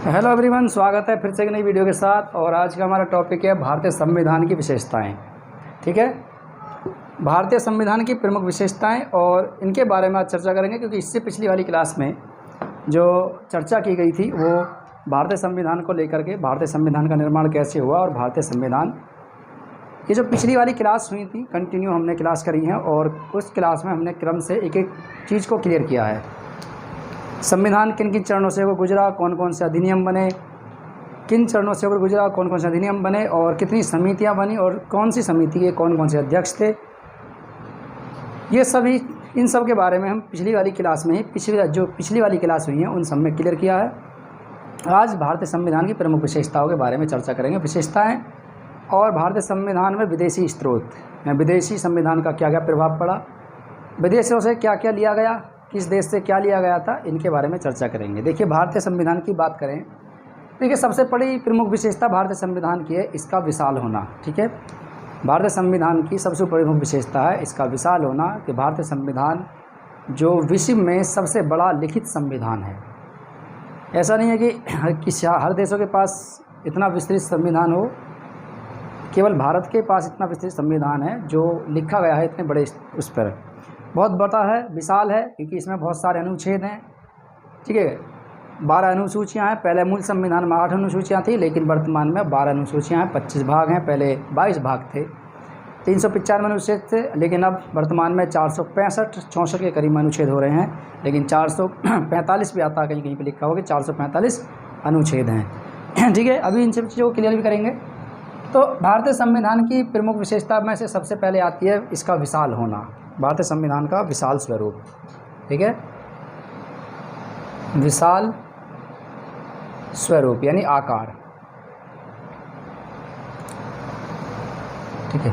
Hello everyone, स्वागत है फिर से एक नई वीडियो के साथ। और आज का हमारा टॉपिक है भारतीय संविधान की विशेषताएं। ठीक है, भारतीय संविधान की प्रमुख विशेषताएं और इनके बारे में आज चर्चा करेंगे, क्योंकि इससे पिछली वाली क्लास में जो चर्चा की गई थी वो भारतीय संविधान को लेकर के, भारतीय संविधान का निर्माण कैसे हुआ और भारतीय संविधान, ये जो पिछली वाली क्लास हुई थी कंटिन्यू हमने क्लास करी है। और उस क्लास में हमने क्रम से एक एक चीज़ को क्लियर किया है। संविधान किन किन चरणों से वो गुजरा, कौन कौन से अधिनियम बने, किन चरणों से वो गुजरा, कौन कौन से अधिनियम बने और कितनी समितियां बनी और कौन सी समिति के कौन कौन से अध्यक्ष थे, ये सभी इन सब के बारे में हम पिछली वाली क्लास में ही पिछली वाली क्लास हुई है उन सब में क्लियर किया है। आज भारतीय संविधान की प्रमुख विशेषताओं के बारे में चर्चा करेंगे। विशेषताएँ और भारतीय संविधान में विदेशी स्रोत, विदेशी संविधान का क्या क्या प्रभाव पड़ा, विदेशों से क्या क्या लिया गया, किस देश से क्या लिया गया था, इनके बारे में चर्चा करेंगे। देखिए, भारतीय संविधान की बात करें, देखिए सबसे बड़ी प्रमुख विशेषता भारतीय संविधान की है इसका विशाल होना। ठीक है, भारतीय संविधान की सबसे प्रमुख विशेषता है इसका विशाल होना, कि भारतीय संविधान जो विश्व में सबसे बड़ा लिखित संविधान है। ऐसा नहीं है कि हर देशों के पास इतना विस्तृत संविधान हो, केवल भारत के पास इतना विस्तृत संविधान है जो लिखा गया है इतने बड़े उस पर। बहुत बड़ा है, विशाल है, क्योंकि इसमें बहुत सारे अनुच्छेद हैं। ठीक है, 12 अनुसूचियाँ हैं। पहले मूल संविधान में 8 अनुसूचियाँ थी, लेकिन वर्तमान में 12 अनुसूचियाँ हैं, 25 भाग हैं। पहले 22 भाग थे, 395 अनुच्छेद थे, लेकिन अब वर्तमान में 465-64 के करीब अनुच्छेद हो रहे हैं, लेकिन 445 भी आता है, कहीं कहीं पर लिखा होगा 445 अनुच्छेद हैं। ठीक है, अभी इन सब चीज़ों को क्लियर भी करेंगे। तो भारतीय संविधान की प्रमुख विशेषता में से सबसे पहले आती है इसका विशाल होना, भारतीय संविधान का विशाल स्वरूप। ठीक है, विशाल स्वरूप यानी आकार। ठीक है,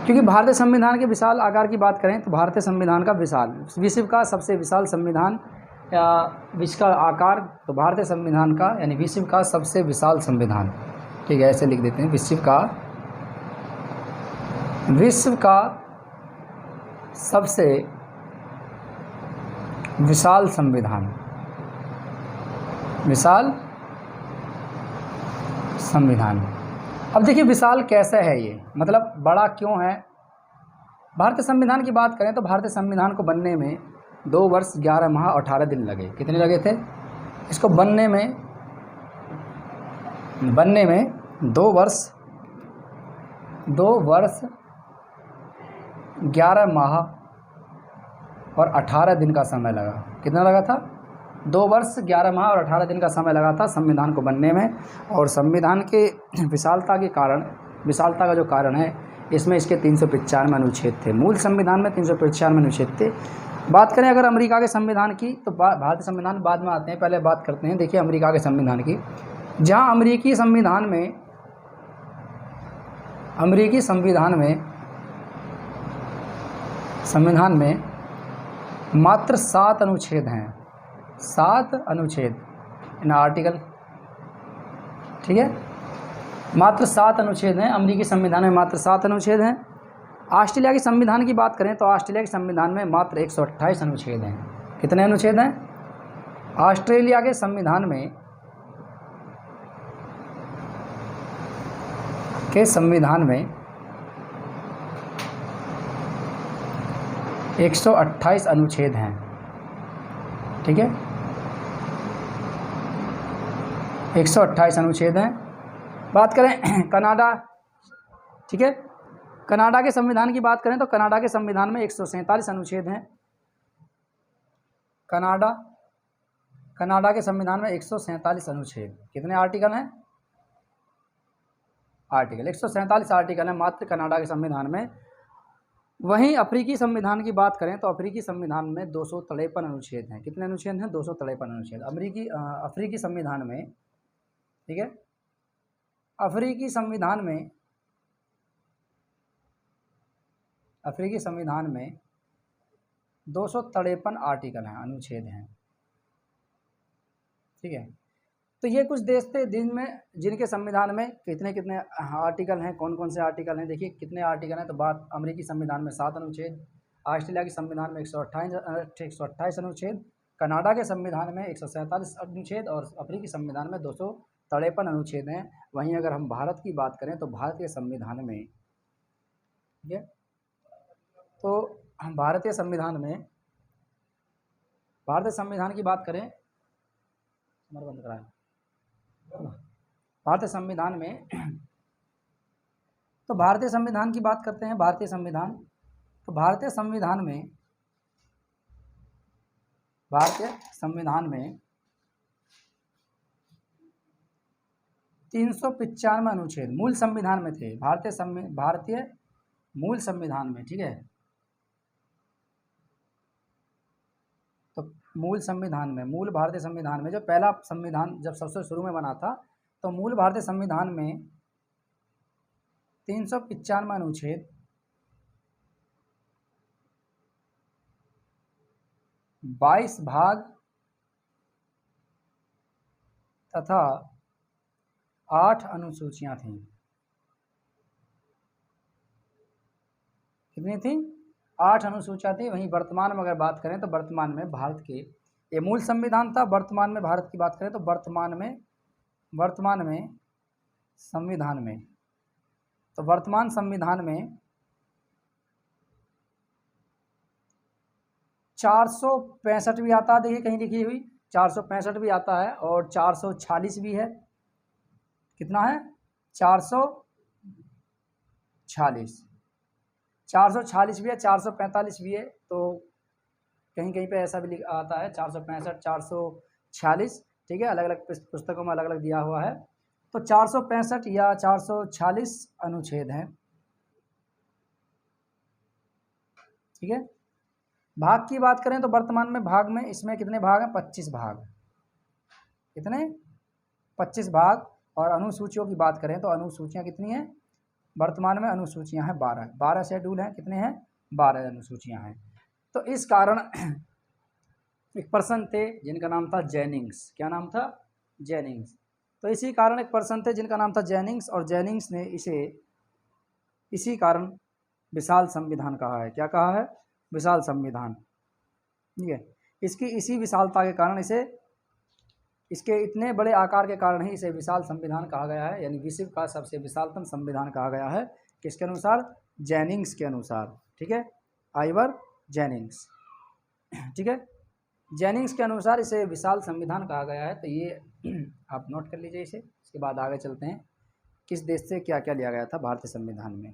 क्योंकि भारतीय संविधान के विशाल आकार की बात करें तो भारतीय संविधान का विशाल, विश्व का सबसे विशाल संविधान या विश्व का आकार, तो भारतीय संविधान का यानी विश्व का सबसे विशाल संविधान। ठीक है, ऐसे लिख देते हैं, विश्व का सबसे विशाल संविधान, विशाल संविधान। अब देखिए विशाल कैसे है ये, मतलब बड़ा क्यों है। भारतीय संविधान की बात करें तो भारतीय संविधान को बनने में 2 वर्ष 11 माह 18 दिन लगे। कितने लगे थे इसको बनने में? 2 वर्ष 11 माह और 18 दिन का समय लगा। कितना लगा था? 2 वर्ष 11 माह और 18 दिन का समय लगा था संविधान को बनने में। और संविधान के विशालता का जो कारण है, इसमें इसके 395 अनुच्छेद थे। मूल संविधान में 395 अनुच्छेद थे। बात करें अगर अमेरिका के संविधान की, तो भारतीय संविधान बाद में आते हैं, पहले बात करते हैं देखिए अमेरिका के संविधान की। जहाँ अमेरिकी संविधान में मात्र 7 अनुच्छेद हैं, 7 अनुच्छेद इन आर्टिकल। ठीक है, मात्र 7 अनुच्छेद हैं अमेरिकी संविधान में, मात्र 7 अनुच्छेद हैं। ऑस्ट्रेलिया के संविधान की बात करें तो ऑस्ट्रेलिया के संविधान में मात्र 128 अनुच्छेद हैं। कितने अनुच्छेद हैं? ऑस्ट्रेलिया के संविधान में 128 अनुच्छेद हैं। ठीक है, 128 अनुच्छेद हैं। बात करें कनाडा, ठीक है, कनाडा के संविधान की बात करें तो कनाडा के संविधान में 147 अनुच्छेद हैं। कनाडा के संविधान में 147 अनुच्छेद। कितने आर्टिकल हैं? 147 आर्टिकल हैं मात्र कनाडा के संविधान में। वहीं अफ्रीकी संविधान की बात करें तो अफ्रीकी संविधान में 253 अनुच्छेद हैं। कितने अनुच्छेद हैं? 253 अनुच्छेद अफ्रीकी संविधान में। ठीक है, अफ्रीकी संविधान में 253 आर्टिकल हैं, अनुच्छेद हैं। ठीक है, तो ये कुछ देश थे जिनके संविधान में कितने आर्टिकल हैं, कौन कौन से आर्टिकल हैं। देखिए कितने आर्टिकल हैं, तो बात अमेरिकी संविधान में 7 अनुच्छेद, ऑस्ट्रेलिया के संविधान में 128 अनुच्छेद, कनाडा के संविधान में 147 अनुच्छेद और अफ्रीकी संविधान में 253 अनुच्छेद हैं। वहीं अगर हम भारत की बात करें तो भारत के संविधान में, ठीक है, तो भारतीय संविधान की बात करें, बंद कराएं, भारतीय संविधान में तो भारतीय संविधान की बात करते हैं। भारतीय संविधान, तो भारतीय संविधान में 395 अनुच्छेद मूल संविधान में थे। भारतीय मूल संविधान में, ठीक है, तो मूल भारतीय संविधान में जो पहला संविधान जब सबसे शुरू में बना था, तो मूल भारतीय संविधान में 395 अनुच्छेद, 22 भाग तथा 8 अनुसूचियां थीं। कितनी थी? 8 अनुसूचियां थी। वहीं वर्तमान में अगर बात करें तो वर्तमान में भारत के, ये मूल संविधान था। वर्तमान में भारत की बात करें तो वर्तमान में संविधान में, तो वर्तमान संविधान में 465 भी आता है, देखिए कहीं लिखी हुई 465 भी आता है और 446 भी है। कितना है? 446 भी है, 445 भी है। तो कहीं कहीं पे ऐसा भी आता है 465, 446, ठीक है, अलग अलग पुस्तकों में अलग अलग दिया हुआ है। तो 465 या 446 अनुच्छेद हैं, ठीक है। भाग की बात करें तो वर्तमान में भाग में इसमें कितने भाग हैं? 25 भाग। कितने? 25 भाग। और अनुसूचियों की बात करें तो अनुसूचियां कितनी हैं? वर्तमान में अनुसूचियां हैं 12 शेड्यूल हैं। कितने हैं? 12 अनुसूचियां हैं। तो इस कारण एक पर्सन थे जिनका नाम था जेनिंग्स। क्या नाम था? जेनिंग्स। तो इसी कारण एक पर्सन थे जिनका नाम था जेनिंग्स, और जेनिंग्स ने इसे इसी कारण विशाल संविधान कहा है। क्या कहा है? विशाल संविधान, ठीक है। इसकी इसी विशालता के कारण इसके इतने बड़े आकार के कारण ही इसे विशाल संविधान कहा गया है, यानी विश्व का सबसे विशालतम संविधान कहा गया है। किसके अनुसार? जेनिंग्स के अनुसार, ठीक है, आइवर जेनिंग्स, ठीक है। जेनिंग्स के अनुसार इसे विशाल संविधान कहा गया है। तो ये आप नोट कर लीजिए इसे। इसके बाद आगे चलते हैं, किस देश से क्या क्या लिया गया था भारतीय संविधान में।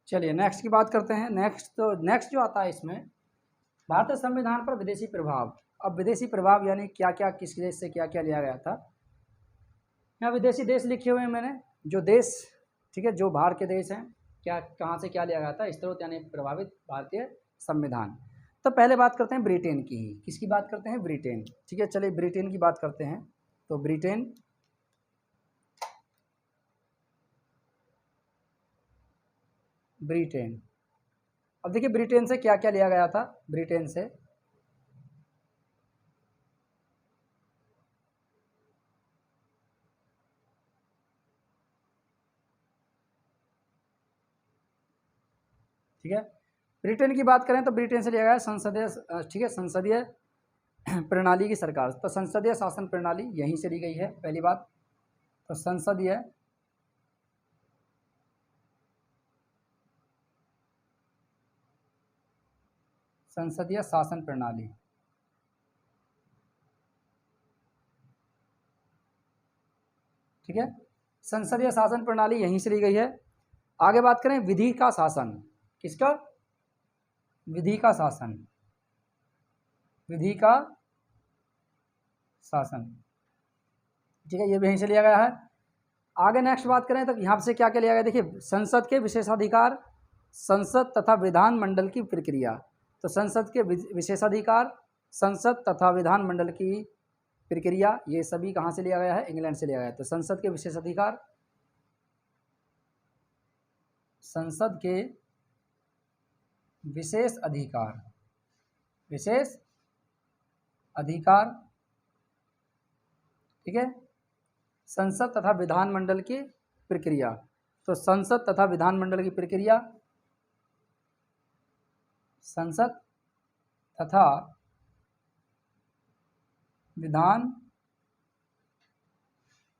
चलिए नेक्स्ट की बात करते हैं। नेक्स्ट जो आता है इसमें, भारतीय संविधान पर विदेशी प्रभाव। अब विदेशी प्रभाव यानी क्या क्या, किस देश से क्या क्या लिया गया था। यहाँ विदेशी देश लिखे हुए हैं मैंने, जो देश, ठीक है, जो बाहर के देश हैं, क्या कहाँ से क्या लिया गया था, स्रोत यानी प्रभावित भारतीय संविधान। तो पहले बात करते हैं ब्रिटेन की। किसकी बात करते हैं? ब्रिटेन, ठीक है। चलिए ब्रिटेन की बात करते हैं। तो ब्रिटेन, अब देखिए ब्रिटेन से क्या क्या लिया गया था। ब्रिटेन से ठीक है, ब्रिटेन की बात करें तो ब्रिटेन से लिया गया संसदीय, ठीक है, संसदीय प्रणाली की सरकार। तो संसदीय शासन प्रणाली यहीं से ली गई है, पहली बात। तो संसदीय शासन प्रणाली, ठीक है, संसदीय शासन प्रणाली यहीं से ली गई है। आगे बात करें विधि का शासन। किसका? विधि का शासन, विधि का शासन, ठीक है, ये भी यहीं से लिया गया है। आगे नेक्स्ट बात करें तो यहाँ से क्या क्या लिया गया, देखिए संसद के विशेषाधिकार, संसद तथा विधानमंडल की प्रक्रिया। तो संसद के विशेषाधिकार, संसद तथा विधानमंडल की प्रक्रिया, ये सभी कहाँ से लिया गया है? इंग्लैंड से लिया गया है। तो संसद के विशेषाधिकार, संसद के विशेष अधिकार, ठीक है, संसद तथा विधानमंडल की प्रक्रिया। तो संसद तथा विधानमंडल की प्रक्रिया, संसद तथा विधान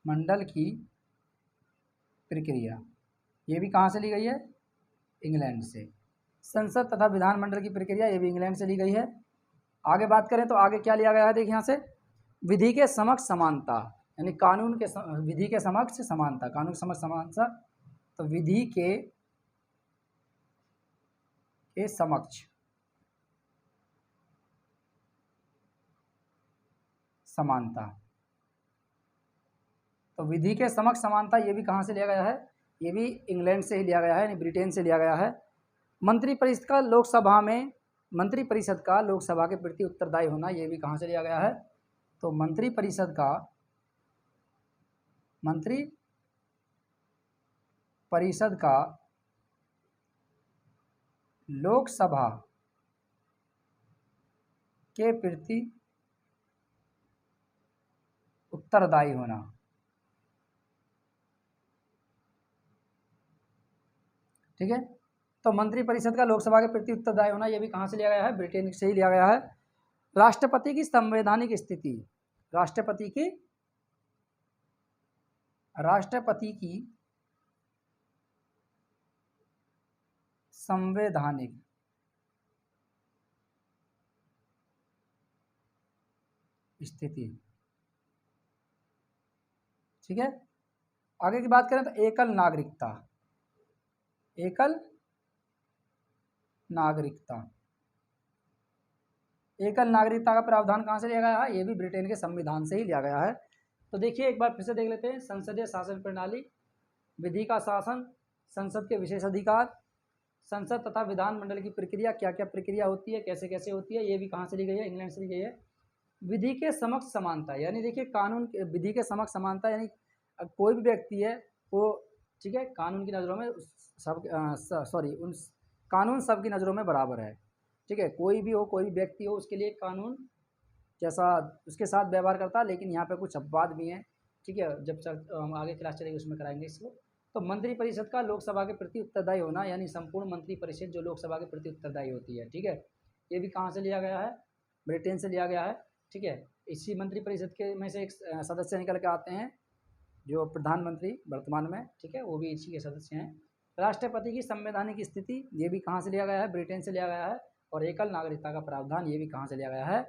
मंडल की प्रक्रिया, ये भी कहाँ से ली गई है? इंग्लैंड से। संसद तथा विधानमंडल की प्रक्रिया, ये भी इंग्लैंड से ली गई है। आगे बात करें तो आगे क्या लिया गया है, देखिए यहाँ से विधि के समक्ष समानता, यानी कानून के विधि के समक्ष समानता, कानून के समक्ष समानता। तो विधि के समक्ष समानता, तो विधि के समक्ष समानता, ये भी कहाँ से लिया गया है? ये भी इंग्लैंड से ही लिया गया है, यानी ब्रिटेन से लिया गया है। मंत्रिपरिषद का लोकसभा में, मंत्रिपरिषद का लोकसभा के प्रति उत्तरदायी होना, ये भी कहाँ से लिया गया है? तो मंत्रिपरिषद का लोकसभा के प्रति उत्तरदायी होना, ठीक है। तो मंत्रिपरिषद का लोकसभा के प्रति उत्तरदायी होना, ये भी कहाँ से लिया गया है? ब्रिटेन से ही लिया गया है। राष्ट्रपति की संवैधानिक स्थिति, राष्ट्रपति की संवैधानिक स्थिति, ठीक है। आगे की बात करें तो एकल नागरिकता, एकल नागरिकता, एकल नागरिकता का प्रावधान कहाँ से लिया गया है? ये भी ब्रिटेन के संविधान से ही लिया गया है। तो देखिए एक बार फिर से देख लेते हैं। संसदीय शासन प्रणाली, विधि का शासन, संसद के विशेष अधिकार, संसद तथा विधानमंडल की प्रक्रिया, क्या क्या प्रक्रिया होती है, कैसे कैसे होती है, ये भी कहाँ से ली गई है? इंग्लैंड से ली गई है। विधि के समक्ष समानता, यानी देखिए कानून, विधि के समक्ष समानता, यानी कोई भी व्यक्ति है वो, ठीक है, कानून की नज़रों में उन कानून सबकी नज़रों में बराबर है, ठीक है। कोई भी हो, कोई भी व्यक्ति हो, उसके लिए कानून जैसा उसके साथ व्यवहार करता है। लेकिन यहाँ पे कुछ अपवाद भी हैं, ठीक है, जब आगे क्लास चलेगी उसमें कराएंगे इसको। तो मंत्रिपरिषद का लोकसभा के प्रति उत्तरदायी होना, यानी संपूर्ण मंत्रिपरिषद जो लोकसभा के प्रति उत्तरदायी होती है, ठीक है, ये भी कहाँ से लिया गया है? ब्रिटेन से लिया गया है, ठीक है। इसी मंत्रिपरिषद के में से एक सदस्य निकल के आते हैं जो प्रधानमंत्री वर्तमान में, ठीक है, वो भी इसी के सदस्य हैं। राष्ट्रपति की संवैधानिक स्थिति, ये भी कहाँ से लिया गया है? ब्रिटेन से लिया गया है। और एकल नागरिकता का प्रावधान, ये भी कहाँ से लिया गया है?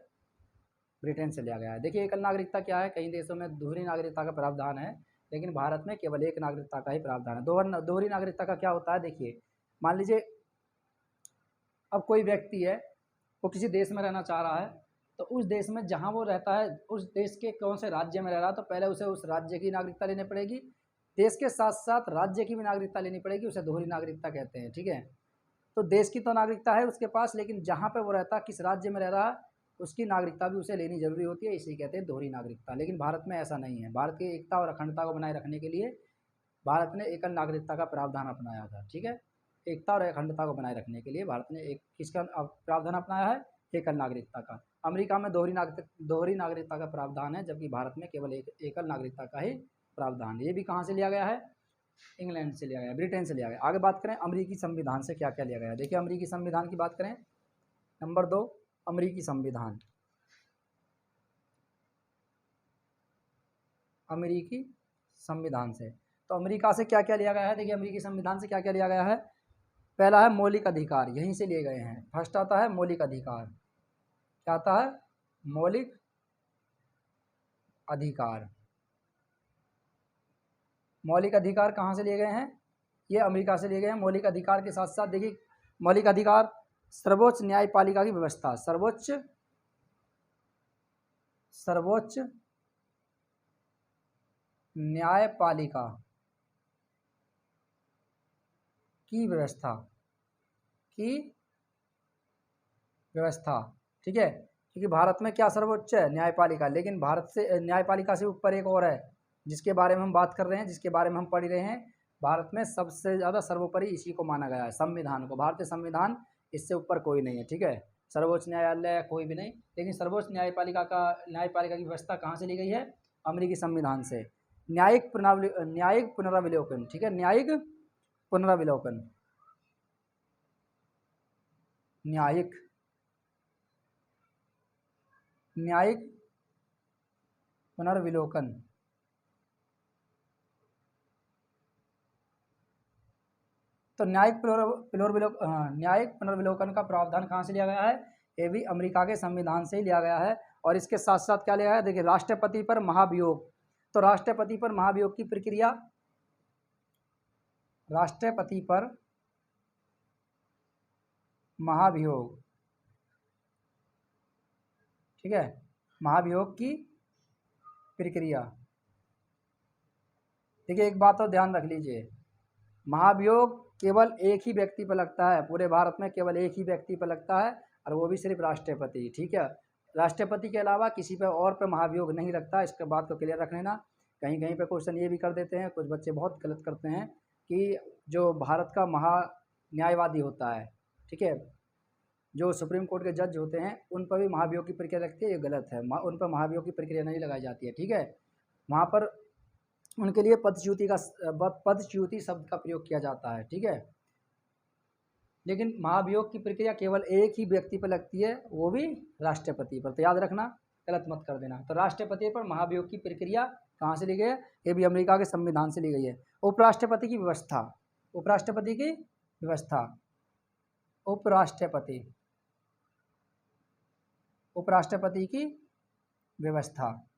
ब्रिटेन से लिया गया है। देखिए एकल नागरिकता क्या है? कई देशों में दोहरी नागरिकता का प्रावधान है, लेकिन भारत में केवल एक नागरिकता का ही प्रावधान है। दोहरी नागरिकता का क्या होता है? देखिए मान लीजिए अब कोई व्यक्ति है, वो किसी देश में रहना चाह रहा है, तो उस देश में जहाँ वो रहता है, उस देश के कौन से राज्य में रह रहा है, तो पहले उसे उस राज्य की नागरिकता लेनी पड़ेगी। देश के साथ साथ राज्य की भी नागरिकता लेनी पड़ेगी, उसे दोहरी नागरिकता कहते हैं, ठीक है। तो देश की तो नागरिकता है उसके पास, लेकिन जहाँ पे वो रहता है, किस राज्य में रह रहा है, उसकी नागरिकता भी उसे लेनी जरूरी होती है, इसे कहते हैं दोहरी नागरिकता। लेकिन भारत में ऐसा नहीं है। भारत की एकता और अखंडता को बनाए रखने के लिए भारत ने एकल नागरिकता का प्रावधान अपनाया था, ठीक है। एकता और अखंडता को बनाए रखने के लिए भारत ने एक किसका प्रावधान अपनाया है? एकल नागरिकता का। अमेरिका में दोहरी नागरिकता का प्रावधान है, जबकि भारत में केवल एकल नागरिकता का ही प्रावधान है। ये भी कहाँ से लिया गया है? इंग्लैंड से लिया गया, ब्रिटेन से लिया गया। आगे बात करें अमेरिकी संविधान से क्या क्या लिया गया है। देखिए अमेरिकी संविधान की बात करें, नंबर 2 अमेरिकी संविधान, अमेरिकी संविधान से। तो अमेरिका से क्या क्या लिया गया है? देखिए अमेरिकी संविधान से क्या क्या लिया गया है। पहला है मौलिक अधिकार, यहीं से लिए गए हैं। फर्स्ट आता है मौलिक अधिकार, क्या आता है? मौलिक अधिकार। मौलिक अधिकार कहाँ से लिए गए हैं? ये अमेरिका से लिए गए हैं। मौलिक अधिकार के साथ साथ देखिए मौलिक अधिकार, सर्वोच्च न्यायपालिका की व्यवस्था, सर्वोच्च न्यायपालिका की व्यवस्था, ठीक है। क्योंकि भारत में क्या सर्वोच्च है? न्यायपालिका। लेकिन भारत से न्यायपालिका से ऊपर एक और है, जिसके बारे में हम बात कर रहे हैं, जिसके बारे में हम पढ़ रहे हैं। भारत में सबसे ज़्यादा सर्वोपरि इसी को माना गया है, संविधान को। भारतीय संविधान, इससे ऊपर कोई नहीं है, ठीक है। सर्वोच्च न्यायालय कोई भी नहीं, लेकिन सर्वोच्च न्यायपालिका की व्यवस्था कहाँ से ली गई है? अमेरिकी संविधान से। न्यायिक पुनरावलोकन, ठीक है, न्यायिक पुनरावलोकन, न्यायिक पुनर्विलोकन। तो न्यायिक पुनर्विलोकन का प्रावधान कहाँ से लिया गया है? ये भी अमेरिका के संविधान से ही लिया गया है। और इसके साथ साथ क्या लिया गया है? देखिए, राष्ट्रपति पर महाभियोग। तो राष्ट्रपति पर महाभियोग की प्रक्रिया, राष्ट्रपति पर महाभियोग, ठीक है, महाभियोग की प्रक्रिया। देखिए, एक बात और ध्यान रख लीजिए, महाभियोग केवल एक ही व्यक्ति पर लगता है, पूरे भारत में केवल एक ही व्यक्ति पर लगता है, और वो भी सिर्फ राष्ट्रपति, ठीक है। राष्ट्रपति के अलावा किसी पर और पे महाभियोग नहीं लगता, इसके बात को क्लियर रख लेना। कहीं कहीं पे क्वेश्चन ये भी कर देते हैं, कुछ बच्चे बहुत गलत करते हैं कि जो भारत का महा न्यायवादी होता है, ठीक है, जो सुप्रीम कोर्ट के जज होते हैं, उन पर भी महाभियोग की प्रक्रिया लगती है। ये गलत है, उन पर महाभियोग की प्रक्रिया नहीं लगाई जाती है, ठीक है। वहाँ पर उनके लिए पदच्युति शब्द का प्रयोग किया जाता है, ठीक है। लेकिन महाभियोग की प्रक्रिया केवल एक ही व्यक्ति पर लगती है, वो भी राष्ट्रपति पर। तो याद रखना, गलत मत कर देना। तो राष्ट्रपति पर महाभियोग की प्रक्रिया कहाँ से ली गई है? ये भी अमेरिका के संविधान से ली गई है। उपराष्ट्रपति की व्यवस्था, उपराष्ट्रपति की व्यवस्था, उपराष्ट्रपति की व्यवस्था,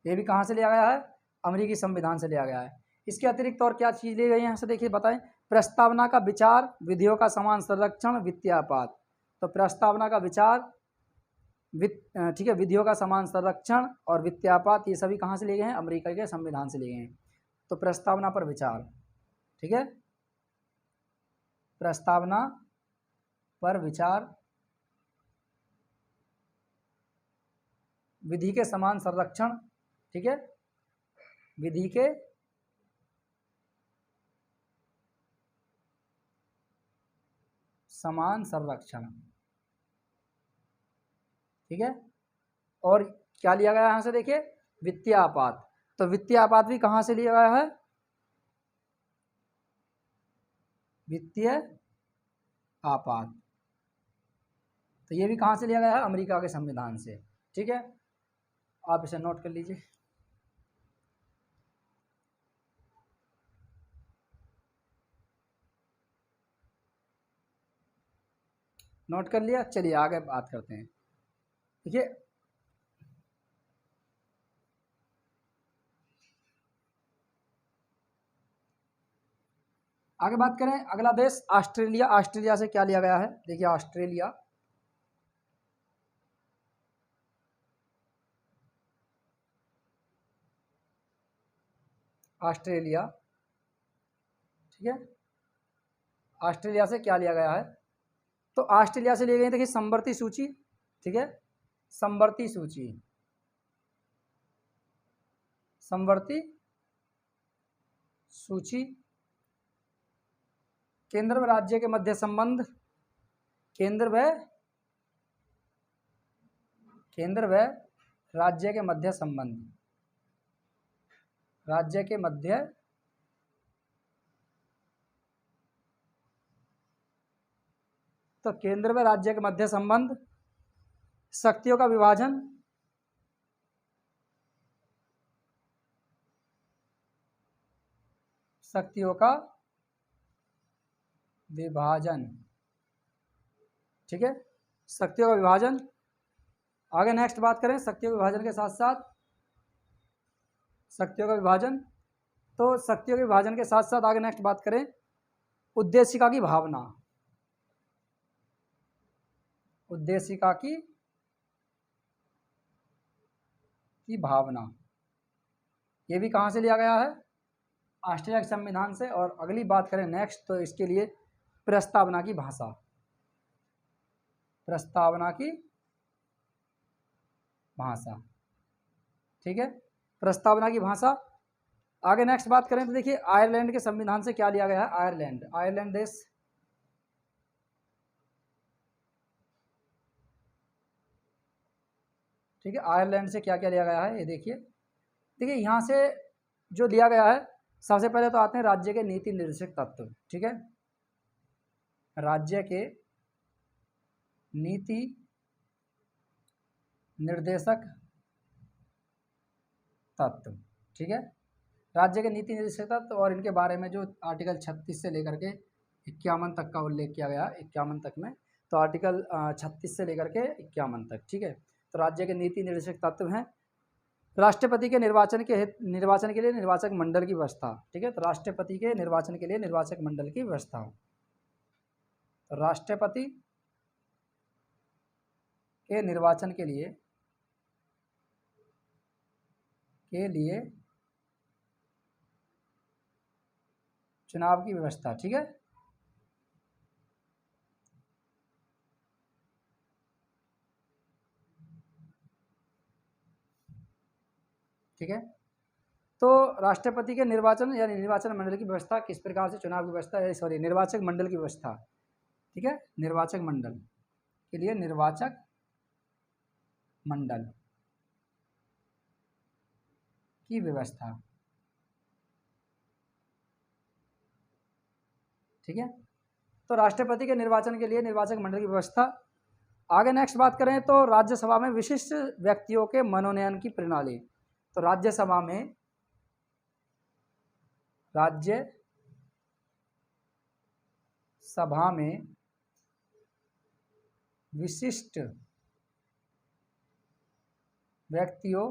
ये भी कहाँ से लिया गया है? अमेरिकी संविधान से लिया गया है। इसके अतिरिक्त और क्या चीज़ ली गई है यहाँ से? देखिए, बताएं। प्रस्तावना का विचार, विधियों का समान संरक्षण, वित्तीय आपात। तो प्रस्तावना का विचार, ठीक है, विधियों का समान संरक्षण और वित्तीय आपात, ये सभी कहाँ से लिए गए हैं? अमेरिका के संविधान से लिए गए हैं। तो प्रस्तावना पर विचार, ठीक है, प्रस्तावना पर विचार, विधि के समान संरक्षण, ठीक है, विधि के समान संरक्षण, ठीक है। और क्या लिया गया है यहाँ से? देखिए, वित्तीय आपात। तो वित्तीय आपात भी कहाँ से लिया गया है? वित्तीय आपात, तो ये भी कहाँ से लिया गया है? अमेरिका के संविधान से, ठीक है। आप इसे नोट कर लीजिए। नोट कर लिया? चलिए आगे बात करते हैं। देखिए, आगे बात करें, अगला देश ऑस्ट्रेलिया। ऑस्ट्रेलिया से क्या लिया गया है? देखिए, ऑस्ट्रेलिया, ऑस्ट्रेलिया, ठीक है, ऑस्ट्रेलिया से क्या लिया गया है? तो ऑस्ट्रेलिया से लिए गए, देखिए, समवर्ती सूची, ठीक है, समवर्ती सूची, समवर्ती सूची, केंद्र व राज्य के मध्य संबंध, केंद्र व राज्य के मध्य संबंध, राज्य के मध्य तो केंद्र व राज्य के मध्य संबंध, शक्तियों का विभाजन, शक्तियों का विभाजन, ठीक है, शक्तियों का विभाजन। आगे नेक्स्ट बात करें, शक्तियों के विभाजन के साथ साथ शक्तियों का विभाजन, तो शक्तियों के विभाजन के साथ साथ आगे नेक्स्ट बात करें, उद्देशिका की भावना, उद्देशिका की भावना, ये भी कहाँ से लिया गया है? ऑस्ट्रेलिया के संविधान से। और अगली बात करें नेक्स्ट, तो इसके लिए प्रस्तावना की भाषा, प्रस्तावना की भाषा, ठीक है, प्रस्तावना की भाषा। आगे नेक्स्ट बात करें तो देखिए, आयरलैंड के संविधान से क्या लिया गया है? आयरलैंड, आयरलैंड देश, ठीक है। आयरलैंड से क्या क्या लिया गया है ये देखिए। देखिए यहाँ से जो लिया गया है, सबसे पहले तो आते हैं राज्य के नीति निर्देशक तत्व। ठीक है, राज्य के नीति निर्देशक तत्व। ठीक है, राज्य के नीति निर्देशक तत्व और इनके बारे में जो आर्टिकल 36 से लेकर के 51 तक का उल्लेख किया गया, 51 तक में, तो आर्टिकल 36 से लेकर के 51 तक। ठीक है, तो राज्य के नीति निर्देशक तत्व हैं। राष्ट्रपति के निर्वाचन के लिए निर्वाचक मंडल की व्यवस्था। ठीक है, तो राष्ट्रपति के निर्वाचन के लिए निर्वाचक मंडल की व्यवस्था। तो राष्ट्रपति के निर्वाचन के लिए चुनाव की व्यवस्था। ठीक है, ठीक है। तो राष्ट्रपति के निर्वाचन यानी निर्वाचन मंडल की व्यवस्था किस प्रकार से, चुनाव की व्यवस्था, सॉरी निर्वाचक मंडल की व्यवस्था। ठीक है, निर्वाचक मंडल के लिए निर्वाचक मंडल की व्यवस्था। ठीक है, तो राष्ट्रपति के निर्वाचन के लिए निर्वाचक मंडल की व्यवस्था। आगे नेक्स्ट बात करें तो राज्यसभा में विशिष्ट व्यक्तियों के मनोनयन की प्रणाली। तो राज्यसभा में विशिष्ट व्यक्तियों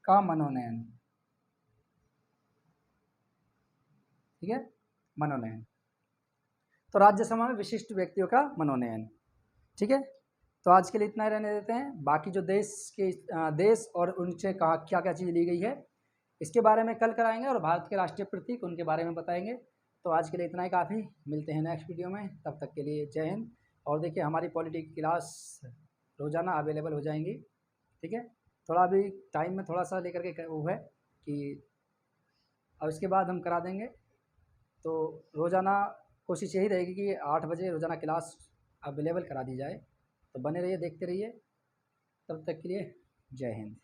का मनोनयन। ठीक है, मनोनयन। तो राज्यसभा में विशिष्ट व्यक्तियों का मनोनयन। ठीक है, तो आज के लिए इतना ही रहने देते हैं। बाकी जो देश और उनसे कहा क्या क्या चीज़ ली गई है इसके बारे में कल कराएंगे, और भारत के राष्ट्रीय प्रतीक उनके बारे में बताएंगे। तो आज के लिए इतना ही काफ़ी, मिलते हैं नेक्स्ट वीडियो में, तब तक के लिए जय हिंद। और देखिए हमारी पॉलिटी की क्लास रोज़ाना अवेलेबल हो जाएंगी। ठीक है, थोड़ा अभी टाइम में थोड़ा सा लेकर के वो है कि अब इसके बाद हम करा देंगे। तो रोज़ाना कोशिश यही रहेगी कि 8 बजे रोज़ाना क्लास अवेलेबल करा दी जाए। तो बने रहिए, देखते रहिए। तब तक के लिए जय हिंद।